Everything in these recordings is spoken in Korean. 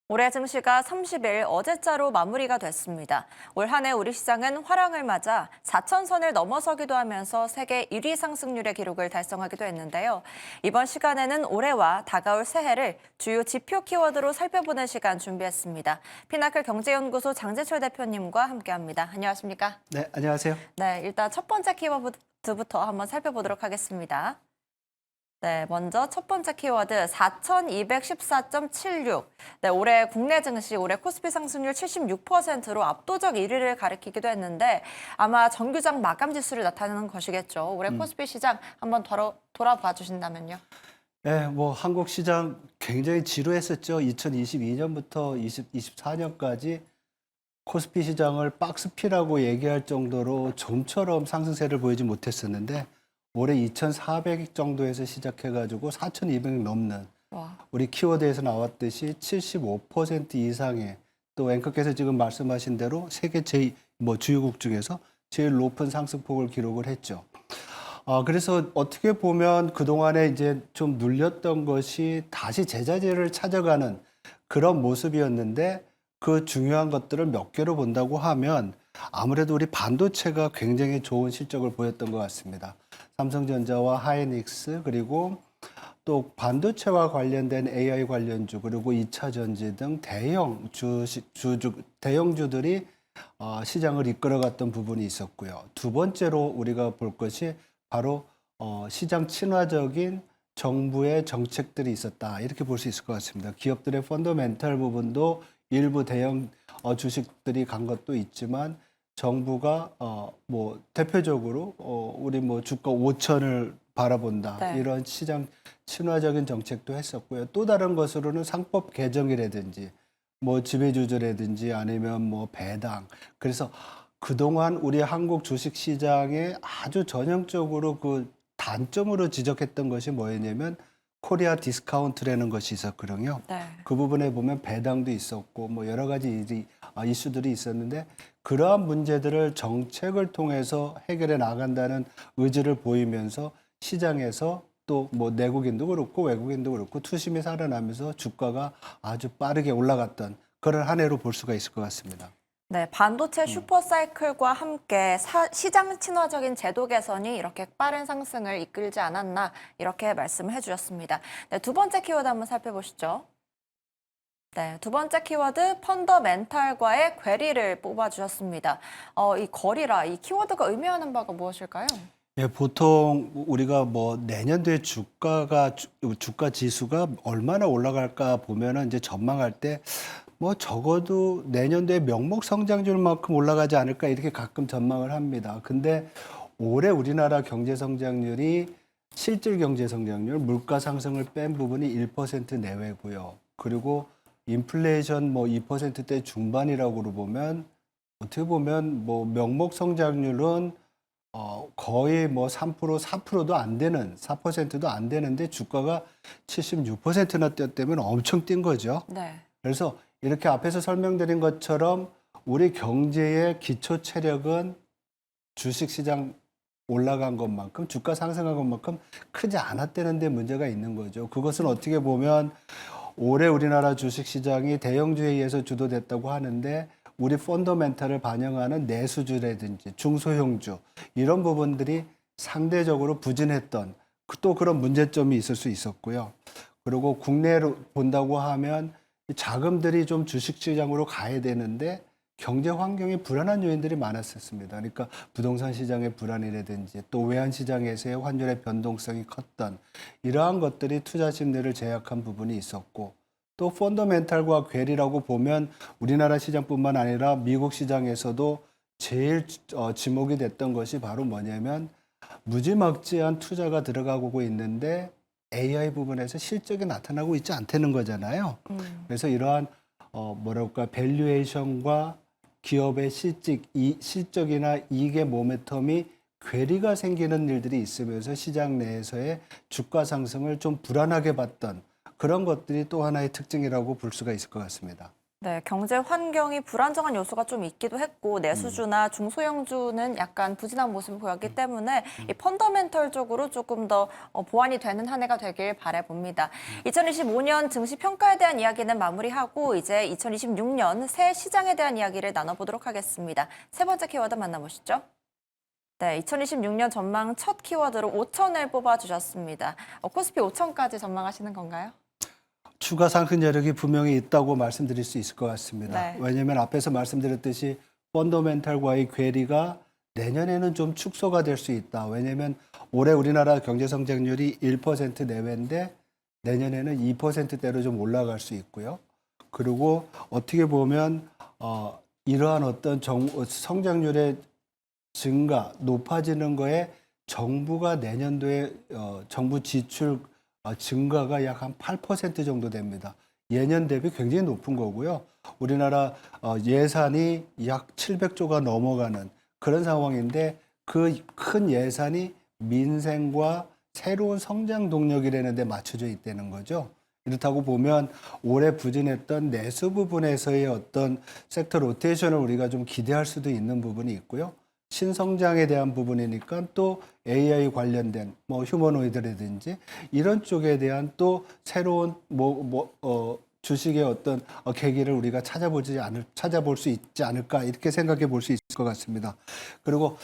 올해 증시가 30일 어제자로 마무리가 됐습니다. 올 한 해 우리 시장은 화랑을 맞아 4천선을 넘어서기도 하면서 세계 1위 상승률의 기록을 달성하기도 했는데요. 이번 시간에는 올해와 다가올 새해를 주요 지표 키워드로 살펴보는 시간 준비했습니다. 피나클 경제연구소 장재철 대표님과 함께합니다. 안녕하십니까? 네, 안녕하세요. 네, 일단 첫 번째 키워드부터 한번 살펴보도록 하겠습니다. 네, 먼저 첫 번째 키워드 4,214.76. 네, 올해 국내 증시, 올해 코스피 상승률 76%로 압도적 1위를 가리키기도 했는데 아마 정규장 마감 지수를 나타내는 것이겠죠. 올해 코스피 시장 한번 돌아봐 주신다면요. 네, 뭐 한국 시장 굉장히 지루했었죠. 2022년부터 2024년까지 코스피 시장을 박스피라고 얘기할 정도로 좀처럼 상승세를 보이지 못했었는데 올해 2,400 정도에서 시작해가지고 4,200 넘는 와, 우리 키워드에서 나왔듯이 75% 이상의 또 앵커께서 지금 말씀하신 대로 세계 주요국 중에서 제일 높은 상승폭을 기록을 했죠. 그래서 어떻게 보면 그동안에 이제 좀 눌렸던 것이 다시 제자리를 찾아가는 그런 모습이었는데 그 중요한 것들을 몇 개로 본다고 하면 아무래도 우리 반도체가 굉장히 좋은 실적을 보였던 것 같습니다. 삼성전자와 하이닉스 그리고 또 반도체와 관련된 AI 관련주 그리고 2차 전지 등 대형주들이 시장을 이끌어갔던 부분이 있었고요. 두 번째로 우리가 볼 것이 바로 시장 친화적인 정부의 정책들이 있었다. 이렇게 볼 수 있을 것 같습니다. 기업들의 펀더멘탈 부분도 일부 대형 주식들이 간 것도 있지만 정부가 뭐 대표적으로 우리 뭐 주가 5천을 바라본다. 네. 이런 시장 친화적인 정책도 했었고요. 또 다른 것으로는 상법 개정이라든지 뭐 지배주주라든지 아니면 뭐 배당. 그래서 그동안 우리 한국 주식 시장에 아주 전형적으로 그 단점으로 지적했던 것이 뭐였냐면 코리아 디스카운트라는 것이 있었거든요. 네. 그 부분에 보면 배당도 있었고 뭐 여러 가지 이슈들이 있었는데 그러한 문제들을 정책을 통해서 해결해 나간다는 의지를 보이면서 시장에서 또 뭐 내국인도 그렇고 외국인도 그렇고 투심이 살아나면서 주가가 아주 빠르게 올라갔던 그런 한 해로 볼 수가 있을 것 같습니다. 네, 반도체 슈퍼사이클과 함께 시장 친화적인 제도 개선이 이렇게 빠른 상승을 이끌지 않았나 이렇게 말씀을 해주셨습니다. 네, 두 번째 키워드 한번 살펴보시죠. 네, 두 번째 키워드 펀더멘탈과의 괴리를 뽑아주셨습니다. 이 거리라 이 키워드가 의미하는 바가 무엇일까요? 예, 보통 우리가 뭐 내년도에 주가 지수가 얼마나 올라갈까 보면은 이제 전망할 때 뭐 적어도 내년도에 명목 성장률만큼 올라가지 않을까 이렇게 가끔 전망을 합니다. 근데 올해 우리나라 경제 성장률이 실질 경제 성장률, 물가 상승을 뺀 부분이 1% 내외고요. 그리고 인플레이션 뭐 2%대 중반이라고 보면 어떻게 보면 뭐 명목 성장률은 거의 뭐 3%, 4%도 안 되는, 4%도 안 되는데 주가가 76%나 뛰었다면 엄청 뛴 거죠. 네. 그래서 이렇게 앞에서 설명드린 것처럼 우리 경제의 기초 체력은 주식시장 올라간 것만큼, 주가 상승한 것만큼 크지 않았다는 데 문제가 있는 거죠. 그것은 어떻게 보면 올해 우리나라 주식시장이 대형주에 의해서 주도됐다고 하는데 우리 펀더멘탈을 반영하는 내수주라든지 중소형주 이런 부분들이 상대적으로 부진했던 또 그런 문제점이 있을 수 있었고요. 그리고 국내로 본다고 하면 자금들이 좀 주식시장으로 가야 되는데 경제 환경이 불안한 요인들이 많았었습니다. 그러니까 부동산 시장의 불안이라든지 또 외환 시장에서의 환율의 변동성이 컸던 이러한 것들이 투자 심리를 제약한 부분이 있었고 또 펀더멘탈과 괴리라고 보면 우리나라 시장뿐만 아니라 미국 시장에서도 제일 지목이 됐던 것이 바로 뭐냐면 무지막지한 투자가 들어가고 있는데 AI 부분에서 실적이 나타나고 있지 않다는 거잖아요. 그래서 이러한 뭐랄까 밸류에이션과 기업의 실적이나 이익의 모멘텀이 괴리가 생기는 일들이 있으면서 시장 내에서의 주가 상승을 좀 불안하게 봤던 그런 것들이 또 하나의 특징이라고 볼 수가 있을 것 같습니다. 네, 경제 환경이 불안정한 요소가 좀 있기도 했고 내수주나 중소형주는 약간 부진한 모습을 보였기 때문에 이 펀더멘털적으로 조금 더 보완이 되는 한 해가 되길 바라봅니다. 2025년 증시 평가에 대한 이야기는 마무리하고 이제 2026년 새 시장에 대한 이야기를 나눠보도록 하겠습니다. 세 번째 키워드 만나보시죠. 네, 2026년 전망 첫 키워드로 5천을 뽑아주셨습니다. 코스피 5천까지 전망하시는 건가요? 추가 상승 여력이 분명히 있다고 말씀드릴 수 있을 것 같습니다. 네. 왜냐하면 앞에서 말씀드렸듯이 펀더멘탈과의 괴리가 내년에는 좀 축소가 될 수 있다. 왜냐하면 올해 우리나라 경제 성장률이 1% 내외인데 내년에는 2%대로 좀 올라갈 수 있고요. 그리고 어떻게 보면 이러한 어떤 성장률의 증가, 높아지는 거에 정부가 내년도에 정부 지출 증가가 약 한 8% 정도 됩니다. 예년 대비 굉장히 높은 거고요. 우리나라 예산이 약 700조가 넘어가는 그런 상황인데 그 큰 예산이 민생과 새로운 성장 동력이라는 데 맞춰져 있다는 거죠. 이렇다고 보면 올해 부진했던 내수 부분에서의 어떤 섹터 로테이션을 우리가 좀 기대할 수도 있는 부분이 있고요. 신성장에 대한 부분이니까 또 AI 관련된 뭐 휴머노이드라든지 이런 쪽에 대한 또 새로운 주식의 어떤 계기를 우리가 찾아볼 수 있지 않을까 이렇게 생각해 볼 수 있을 것 같습니다. 그리고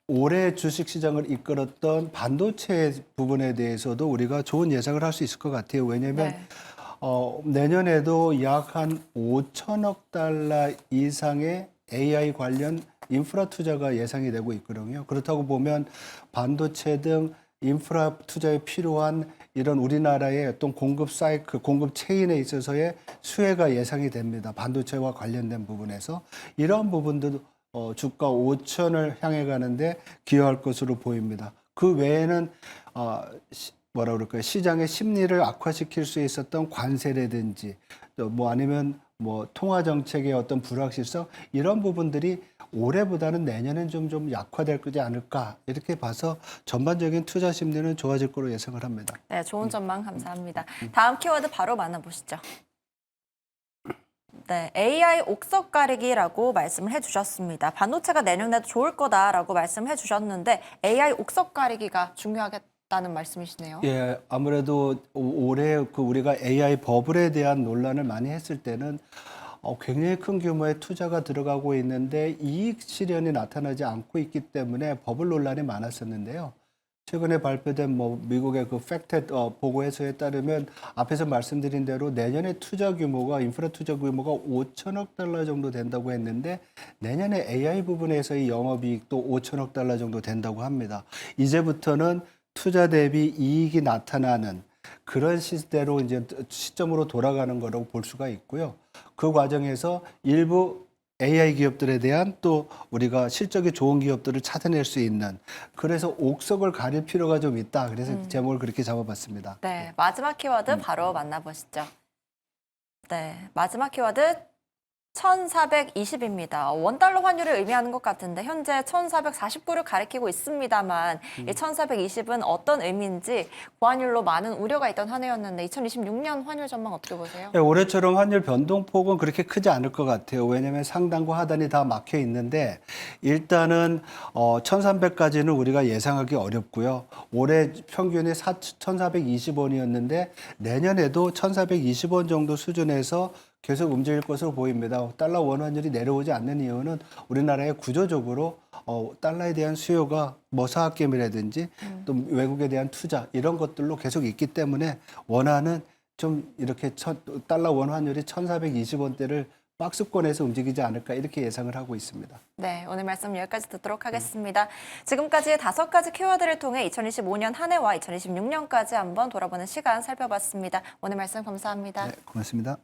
올해 주식 시장을 이끌었던 반도체 부분에 대해서도 우리가 좋은 예상을 할 수 있을 것 같아요. 왜냐하면 네. 내년에도 약 한 5천억 달러 이상의 AI 관련 인프라 투자가 예상이 되고 있거든요. 그렇다고 보면 반도체 등 인프라 투자에 필요한 이런 우리나라의 어떤 공급 사이클, 공급 체인에 있어서의 수혜가 예상이 됩니다. 반도체와 관련된 부분에서 이러한 부분도 주가 5천을 향해 가는데 기여할 것으로 보입니다. 그 외에는 뭐라 그럴까요? 시장의 심리를 악화시킬 수 있었던 관세라든지 또 뭐 아니면 뭐 통화 정책의 어떤 불확실성 이런 부분들이 올해보다는 내년엔 좀 약화될 거지 않을까 이렇게 봐서 전반적인 투자 심리는 좋아질 거로 예상을 합니다. 네, 좋은 전망 감사합니다. 다음 키워드 바로 만나보시죠. 네, AI 옥석 가리기라고 말씀을 해주셨습니다. 반도체가 내년에도 좋을 거다라고 말씀을 해주셨는데 AI 옥석 가리기가 중요하겠다는 말씀이시네요. 예, 아무래도 올해 그 우리가 AI 버블에 대한 논란을 많이 했을 때는 굉장히 큰 규모의 투자가 들어가고 있는데 이익 실현이 나타나지 않고 있기 때문에 버블 논란이 많았었는데요. 최근에 발표된 미국의 그 팩트 보고서에 따르면 앞에서 말씀드린 대로 내년에 인프라 투자 규모가 5천억 달러 정도 된다고 했는데 내년에 AI 부분에서의 영업이익도 5천억 달러 정도 된다고 합니다. 이제부터는 투자 대비 이익이 나타나는 그런 시대로 이제 시점으로 돌아가는 거라고 볼 수가 있고요. 그 과정에서 일부 AI 기업들에 대한 또 우리가 실적이 좋은 기업들을 찾아낼 수 있는 그래서 옥석을 가릴 필요가 좀 있다. 그래서 제목을 그렇게 잡아봤습니다. 네, 마지막 키워드 바로 만나보시죠. 네, 마지막 키워드 1420입니다. 원달러 환율을 의미하는 것 같은데 현재 1449를 가리키고 있습니다만 이 1420은 어떤 의미인지 고환율로 많은 우려가 있던 한 해였는데 2026년 환율 전망 어떻게 보세요? 네, 올해처럼 환율 변동폭은 그렇게 크지 않을 것 같아요. 왜냐하면 상단과 하단이 다 막혀 있는데 일단은 1300까지는 우리가 예상하기 어렵고요. 올해 평균이 1420원이었는데 내년에도 1420원 정도 수준에서 계속 움직일 것으로 보입니다. 달러 원 환율이 내려오지 않는 이유는 우리나라의 구조적으로 달러에 대한 수요가 사학개미라든지 또 외국에 대한 투자 이런 것들로 계속 있기 때문에 원화는 좀 이렇게 달러 원 환율이 1420원대를 박스권에서 움직이지 않을까 이렇게 예상을 하고 있습니다. 네, 오늘 말씀 여기까지 듣도록 하겠습니다. 지금까지 5가지 키워드를 통해 2025년 한 해와 2026년까지 한번 돌아보는 시간 살펴봤습니다. 오늘 말씀 감사합니다. 네, 고맙습니다.